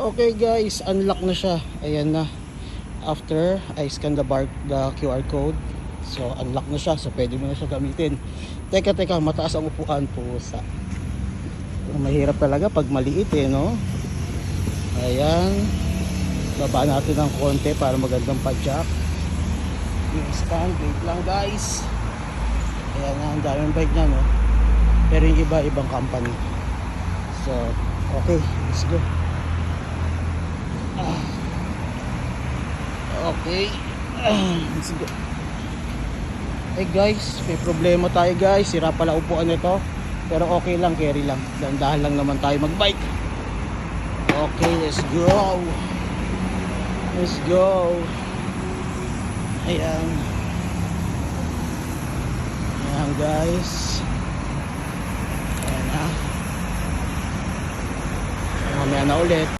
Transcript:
Okay guys, unlock na siya. Ayan na. After I scan the QR code. So unlock na siya. So pwede mo na siya gamitin. Teka, mataas ang upuan, pusa. Mahirap talaga pag maliit no. Ayan. Baba natin ng konti para magandang padjak. Yung scan, wait lang guys. Ayan na, ang daming bike niya no. Pero yung iba, ibang company. So, okay, let's go. Okay, let's go. Hey guys, may problema tayo guys. Sira pala upuan nito. Pero okay lang, carry lang. Dahan-dahan lang naman tayo magbike. Okay, let's go. Let's go. Ayan. Ayan guys. Ayan na. Mamaya na ulit.